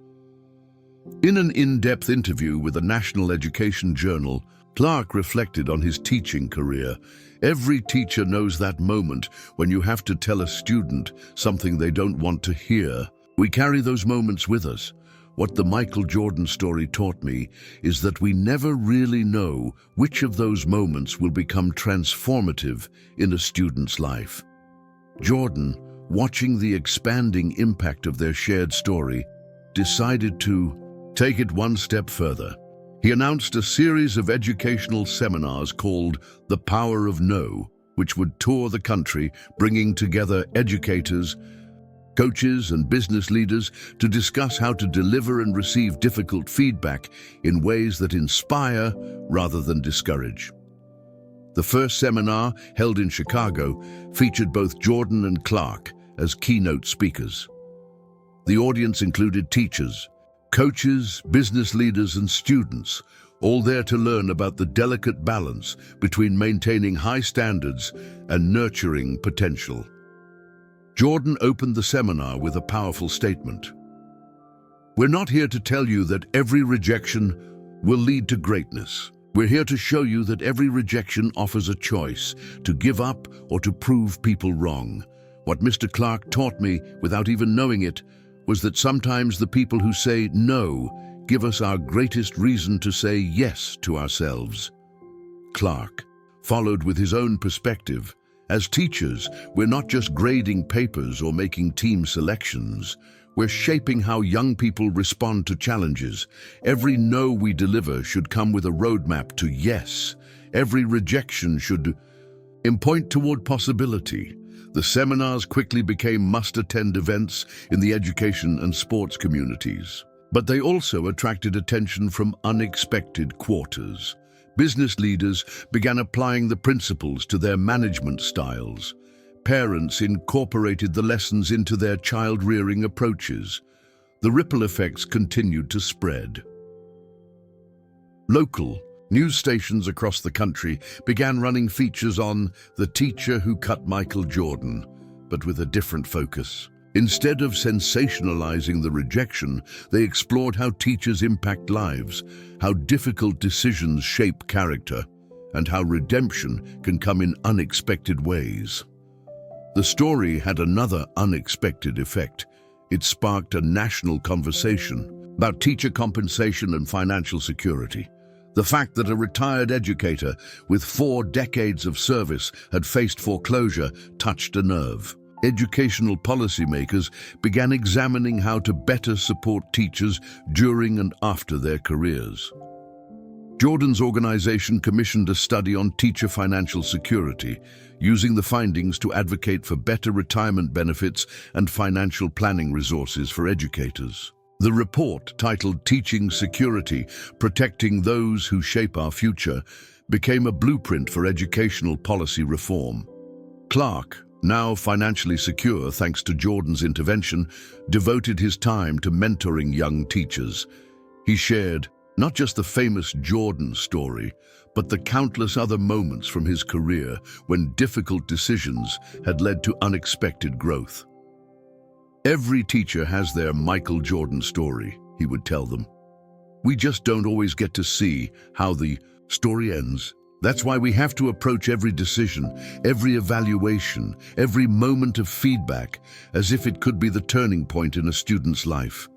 In an in-depth interview with a national education journal, Clark reflected on his teaching career. "Every teacher knows that moment when you have to tell a student something they don't want to hear. We carry those moments with us. What the Michael Jordan story taught me is that we never really know which of those moments will become transformative in a student's life." Jordan, watching the expanding impact of their shared story, decided to take it one step further. He announced a series of educational seminars called The Power of No, which would tour the country, bringing together educators, coaches, and business leaders to discuss how to deliver and receive difficult feedback in ways that inspire rather than discourage. The first seminar, held in Chicago, featured both Jordan and Clark as keynote speakers. The audience included teachers, coaches, business leaders, and students, all there to learn about the delicate balance between maintaining high standards and nurturing potential. Jordan opened the seminar with a powerful statement. "We're not here to tell you that every rejection will lead to greatness. We're here to show you that every rejection offers a choice, to give up or to prove people wrong. What Mr. Clark taught me, without even knowing it, was that sometimes the people who say no give us our greatest reason to say yes to ourselves." Clark followed with his own perspective. "As teachers, we're not just grading papers or making team selections. We're shaping how young people respond to challenges. Every no we deliver should come with a roadmap to yes. Every rejection should point toward possibility. The seminars quickly became must-attend events in the education and sports communities. But they also attracted attention from unexpected quarters. Business leaders began applying the principles to their management styles. Parents incorporated the lessons into their child-rearing approaches. The ripple effects continued to spread. Local news stations across the country began running features on the teacher who cut Michael Jordan, but with a different focus. Instead of sensationalizing the rejection, they explored how teachers impact lives, how difficult decisions shape character, and how redemption can come in unexpected ways. The story had another unexpected effect. It sparked a national conversation about teacher compensation and financial security. The fact that a retired educator with 4 decades of service had faced foreclosure touched a nerve. Educational policymakers began examining how to better support teachers during and after their careers. Jordan's organization commissioned a study on teacher financial security, using the findings to advocate for better retirement benefits and financial planning resources for educators. The report, titled Teaching Security, Protecting Those Who Shape Our Future, became a blueprint for educational policy reform. Clark, now financially secure thanks to Jordan's intervention, devoted his time to mentoring young teachers. He shared not just the famous Jordan story, but the countless other moments from his career when difficult decisions had led to unexpected growth. Every teacher has their Michael Jordan story, he would tell them. We just don't always get to see how the story ends. That's why we have to approach every decision, every evaluation, every moment of feedback, as if it could be the turning point in a student's life.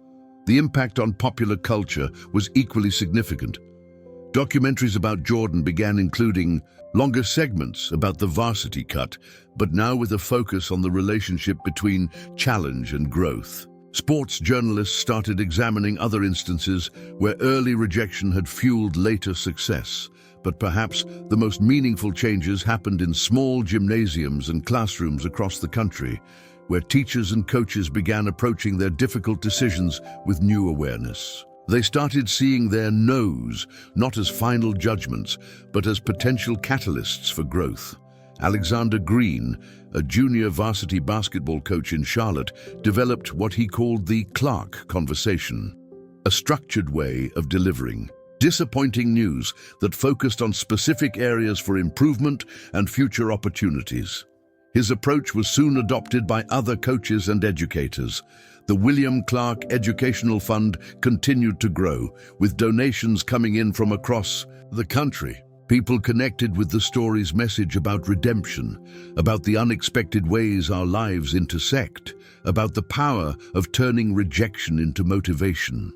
The impact on popular culture was equally significant. Documentaries about Jordan began including longer segments about the varsity cut, but now with a focus on the relationship between challenge and growth. Sports journalists started examining other instances where early rejection had fueled later success. But perhaps the most meaningful changes happened in small gymnasiums and classrooms across the country, where teachers and coaches began approaching their difficult decisions with new awareness. They started seeing their no's not as final judgments, but as potential catalysts for growth. Alexander Green, a junior varsity basketball coach in Charlotte, developed what he called the Clark conversation, a structured way of delivering disappointing news that focused on specific areas for improvement and future opportunities. His approach was soon adopted by other coaches and educators. The William Clark Educational Fund continued to grow, with donations coming in from across the country. People connected with the story's message about redemption, about the unexpected ways our lives intersect, about the power of turning rejection into motivation.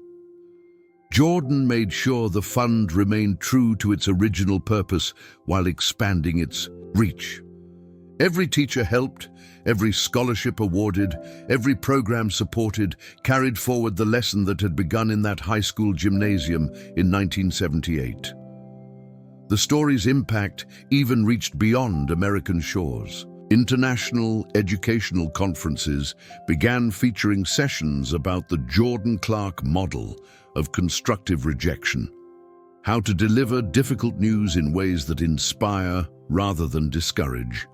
Jordan made sure the fund remained true to its original purpose while expanding its reach. Every teacher helped, every scholarship awarded, every program supported, carried forward the lesson that had begun in that high school gymnasium in 1978. The story's impact even reached beyond American shores. International educational conferences began featuring sessions about the Jordan Clark model of constructive rejection, how to deliver difficult news in ways that inspire rather than discourage.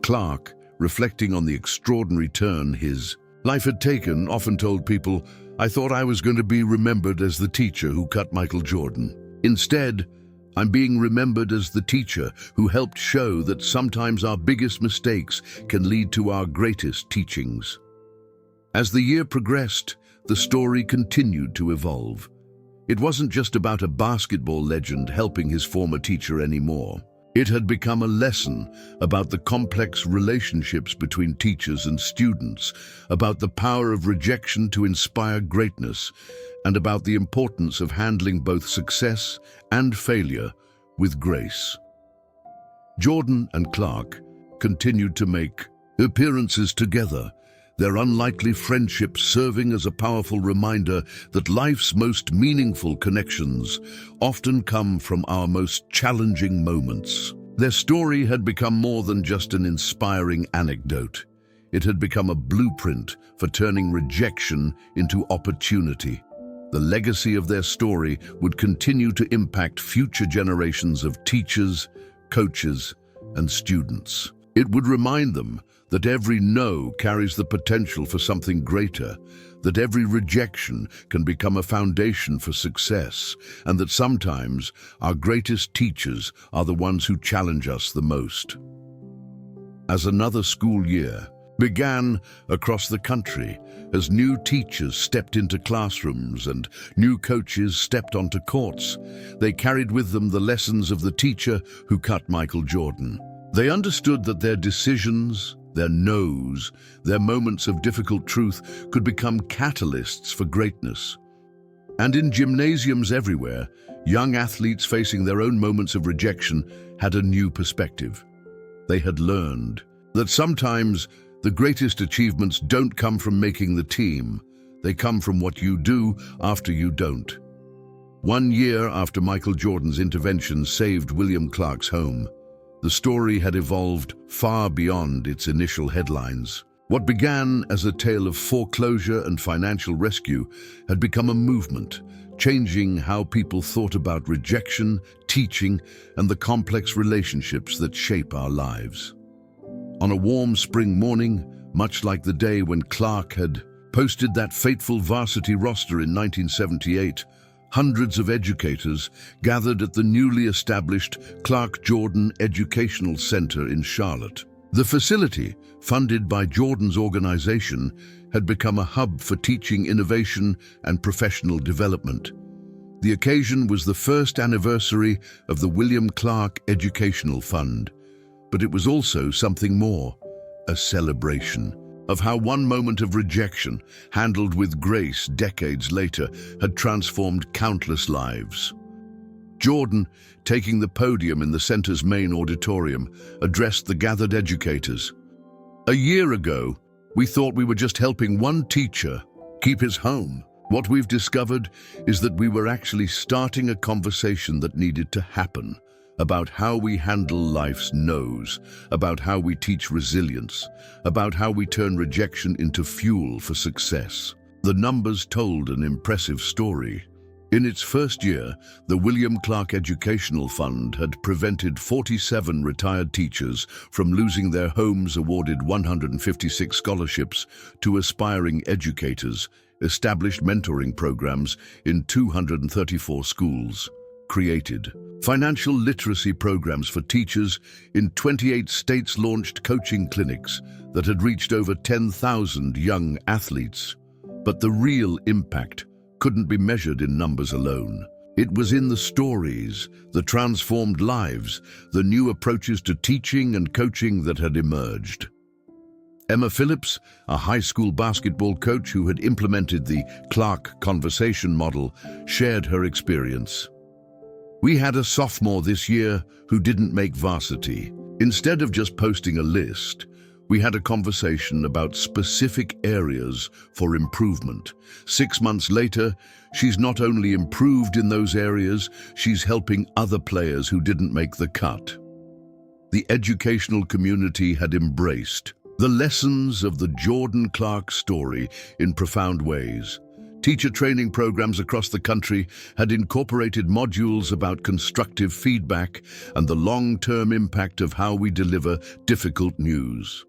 Clark, reflecting on the extraordinary turn his life had taken, often told people, "I thought I was going to be remembered as the teacher who cut Michael Jordan. Instead, I'm being remembered as the teacher who helped show that sometimes our biggest mistakes can lead to our greatest teachings." As the year progressed, the story continued to evolve. It wasn't just about a basketball legend helping his former teacher anymore. It had become a lesson about the complex relationships between teachers and students, about the power of rejection to inspire greatness, and about the importance of handling both success and failure with grace. Jordan and Clark continued to make appearances together, their unlikely friendship serving as a powerful reminder that life's most meaningful connections often come from our most challenging moments. Their story had become more than just an inspiring anecdote. It had become a blueprint for turning rejection into opportunity. The legacy of their story would continue to impact future generations of teachers, coaches, and students. It would remind them that every no carries the potential for something greater, that every rejection can become a foundation for success, and that sometimes our greatest teachers are the ones who challenge us the most. As another school year began across the country, as new teachers stepped into classrooms and new coaches stepped onto courts, they carried with them the lessons of the teacher who cut Michael Jordan. They understood that their decisions, their no's, their moments of difficult truth could become catalysts for greatness. And in gymnasiums everywhere, young athletes facing their own moments of rejection had a new perspective. They had learned that sometimes the greatest achievements don't come from making the team. They come from what you do after you don't. 1 year after Michael Jordan's intervention saved William Clark's home, the story had evolved far beyond its initial headlines. What began as a tale of foreclosure and financial rescue had become a movement, changing how people thought about rejection, teaching, and the complex relationships that shape our lives. On a warm spring morning, much like the day when Clark had posted that fateful varsity roster in 1978, hundreds of educators gathered at the newly established Clark Jordan Educational Center in Charlotte. The facility, funded by Jordan's organization, had become a hub for teaching innovation and professional development. The occasion was the first anniversary of the William Clark Educational Fund, but it was also something more, a celebration of how one moment of rejection, handled with grace decades later, had transformed countless lives. Jordan, taking the podium in the center's main auditorium, addressed the gathered educators. "A year ago, we thought we were just helping one teacher keep his home. What we've discovered is that we were actually starting a conversation that needed to happen, about how we handle life's no's, about how we teach resilience, about how we turn rejection into fuel for success." The numbers told an impressive story. In its first year, the William Clark Educational Fund had prevented 47 retired teachers from losing their homes, awarded 156 scholarships to aspiring educators, established mentoring programs in 234 schools, created financial literacy programs for teachers in 28 states, launched coaching clinics that had reached over 10,000 young athletes. But the real impact couldn't be measured in numbers alone. It was in the stories, the transformed lives, the new approaches to teaching and coaching that had emerged. Emma Phillips, a high school basketball coach who had implemented the Clark conversation model, shared her experience. "We had a sophomore this year who didn't make varsity. Instead of just posting a list, we had a conversation about specific areas for improvement. 6 months later, she's not only improved in those areas, she's helping other players who didn't make the cut." The educational community had embraced the lessons of the Jordan Clark story in profound ways. Teacher training programs across the country had incorporated modules about constructive feedback and the long-term impact of how we deliver difficult news.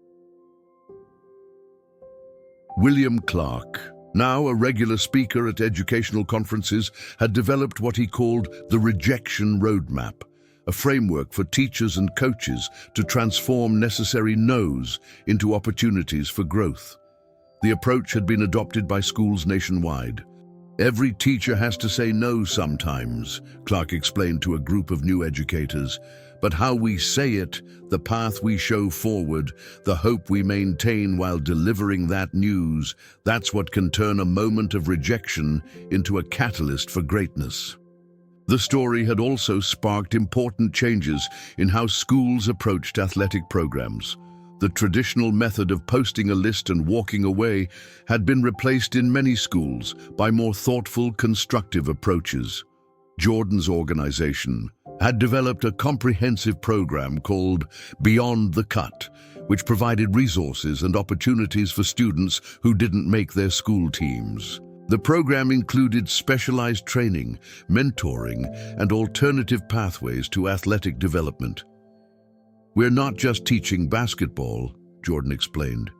William Clark, now a regular speaker at educational conferences, had developed what he called the Rejection Roadmap, a framework for teachers and coaches to transform necessary no's into opportunities for growth. The approach had been adopted by schools nationwide. "Every teacher has to say no sometimes," Clark explained to a group of new educators. "But how we say it, the path we show forward, the hope we maintain while delivering that news, that's what can turn a moment of rejection into a catalyst for greatness." The story had also sparked important changes in how schools approached athletic programs. The traditional method of posting a list and walking away had been replaced in many schools by more thoughtful, constructive approaches. Jordan's organization had developed a comprehensive program called Beyond the Cut, which provided resources and opportunities for students who didn't make their school teams. The program included specialized training, mentoring, and alternative pathways to athletic development. "We're not just teaching basketball," Jordan explained.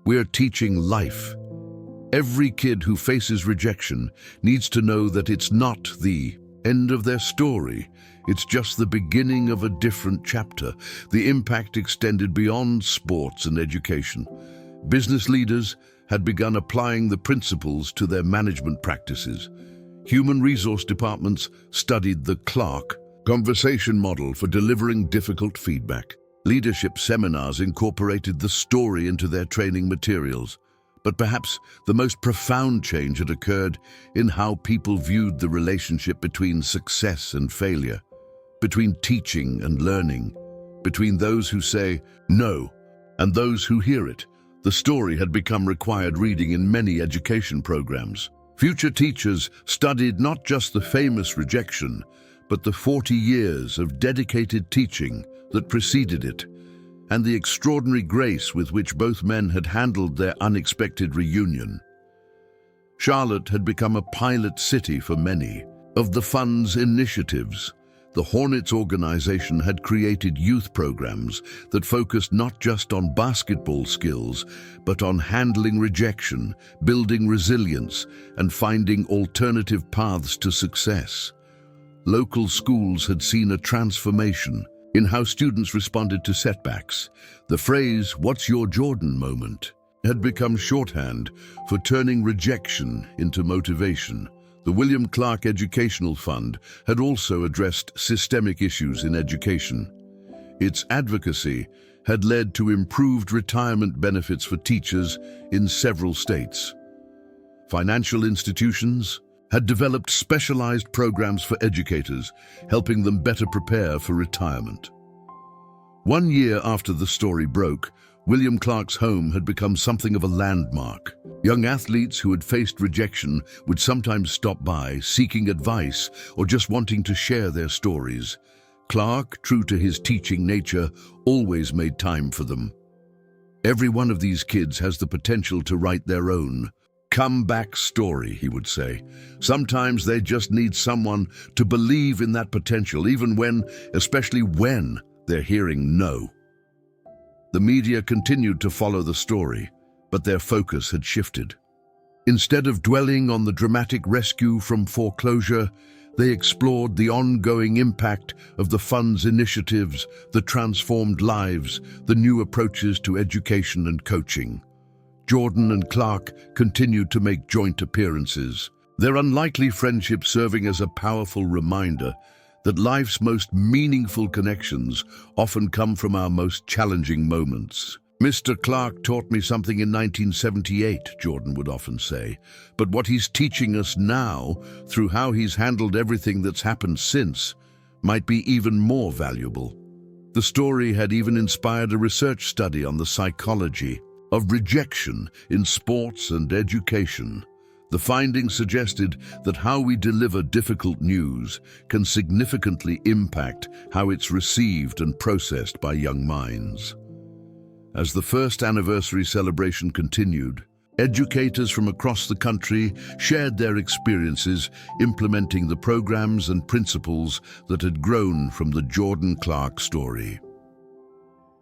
"We're teaching life. Every kid who faces rejection needs to know that it's not the end of their story. It's just the beginning of a different chapter." The impact extended beyond sports and education. Business leaders had begun applying the principles to their management practices. Human resource departments studied the Clark conversation model for delivering difficult feedback. Leadership seminars incorporated the story into their training materials. But perhaps the most profound change had occurred in how people viewed the relationship between success and failure, between teaching and learning, between those who say no and those who hear it. The story had become required reading in many education programs. Future teachers studied not just the famous rejection, but the 40 years of dedicated teaching that preceded it, and the extraordinary grace with which both men had handled their unexpected reunion. Charlotte had become a pilot city for many of the fund's initiatives. The Hornets organization had created youth programs that focused not just on basketball skills, but on handling rejection, building resilience, and finding alternative paths to success. Local schools had seen a transformation in how students responded to setbacks. The phrase, "What's your Jordan moment?" had become shorthand for turning rejection into motivation. The William Clark Educational Fund had also addressed systemic issues in education. Its advocacy had led to improved retirement benefits for teachers in several states. Financial institutions had developed specialized programs for educators, helping them better prepare for retirement. 1 year after the story broke, William Clark's home had become something of a landmark. Young athletes who had faced rejection would sometimes stop by, seeking advice or just wanting to share their stories. Clark, true to his teaching nature, always made time for them. "Every one of these kids has the potential to write their own comeback story," he would say. "Sometimes they just need someone to believe in that potential, even when, especially when, they're hearing no." The media continued to follow the story, but their focus had shifted. Instead of dwelling on the dramatic rescue from foreclosure, they explored the ongoing impact of the fund's initiatives, the transformed lives, the new approaches to education and coaching. Jordan and Clark continued to make joint appearances, their unlikely friendship serving as a powerful reminder that life's most meaningful connections often come from our most challenging moments. "Mr. Clark taught me something in 1978, Jordan would often say, "but what he's teaching us now, through how he's handled everything that's happened since, might be even more valuable." The story had even inspired a research study on the psychology of rejection in sports and education. The findings suggested that how we deliver difficult news can significantly impact how it's received and processed by young minds. As the first anniversary celebration continued, educators from across the country shared their experiences implementing the programs and principles that had grown from the Jordan Clark story.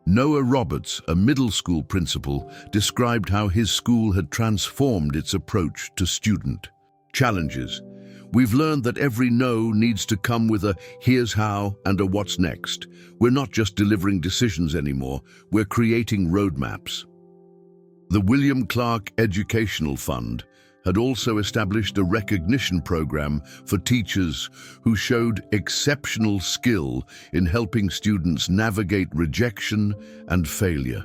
Noah Roberts, a middle school principal, described how his school had transformed its approach to student challenges. "We've learned that every no needs to come with a here's how and a what's next. We're not just delivering decisions anymore, we're creating roadmaps." The William Clark Educational Fund had also established a recognition program for teachers who showed exceptional skill in helping students navigate rejection and failure.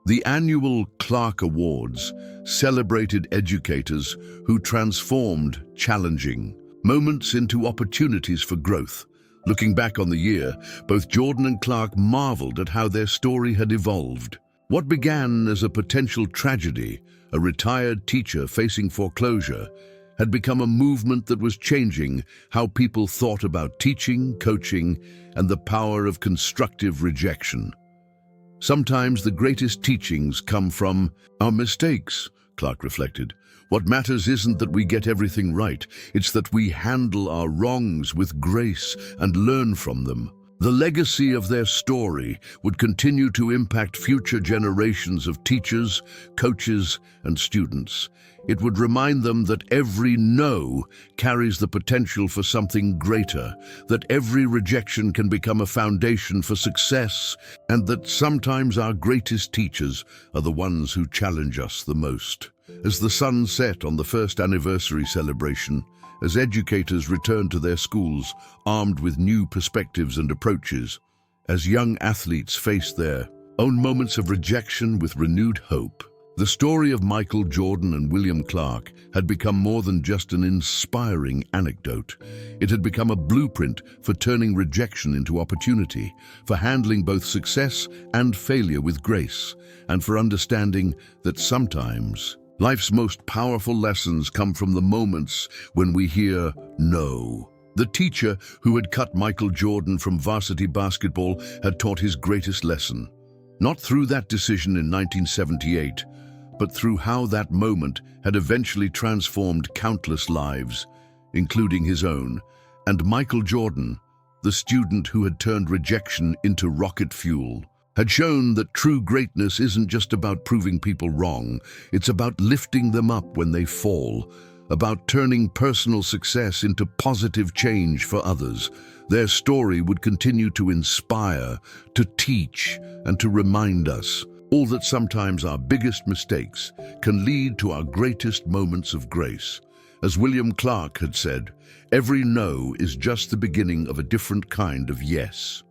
The annual Clark Awards celebrated educators who transformed challenging moments into opportunities for growth. Looking back on the year, both Jordan and Clark marveled at how their story had evolved. What began as a potential tragedy, a retired teacher facing foreclosure, had become a movement that was changing how people thought about teaching, coaching, and the power of constructive rejection. Sometimes the greatest teachings come from our mistakes, Clark reflected. What matters isn't that we get everything right, it's that we handle our wrongs with grace and learn from them. The legacy of their story would continue to impact future generations of teachers, coaches, and students. It would remind them that every no carries the potential for something greater, that every rejection can become a foundation for success, and that sometimes our greatest teachers are the ones who challenge us the most. As the sun set on the first anniversary celebration, as educators returned to their schools armed with new perspectives and approaches, as young athletes faced their own moments of rejection with renewed hope, the story of Michael Jordan and William Clark had become more than just an inspiring anecdote. It had become a blueprint for turning rejection into opportunity, for handling both success and failure with grace, and for understanding that sometimes life's most powerful lessons come from the moments when we hear no. The teacher who had cut Michael Jordan from varsity basketball had taught his greatest lesson, not through that decision in 1978, but through how that moment had eventually transformed countless lives, including his own. And Michael Jordan, the student who had turned rejection into rocket fuel, had shown that true greatness isn't just about proving people wrong, it's about lifting them up when they fall, about turning personal success into positive change for others. Their story would continue to inspire, to teach, and to remind us all that sometimes our biggest mistakes can lead to our greatest moments of grace. As William Clark had said, every no is just the beginning of a different kind of yes.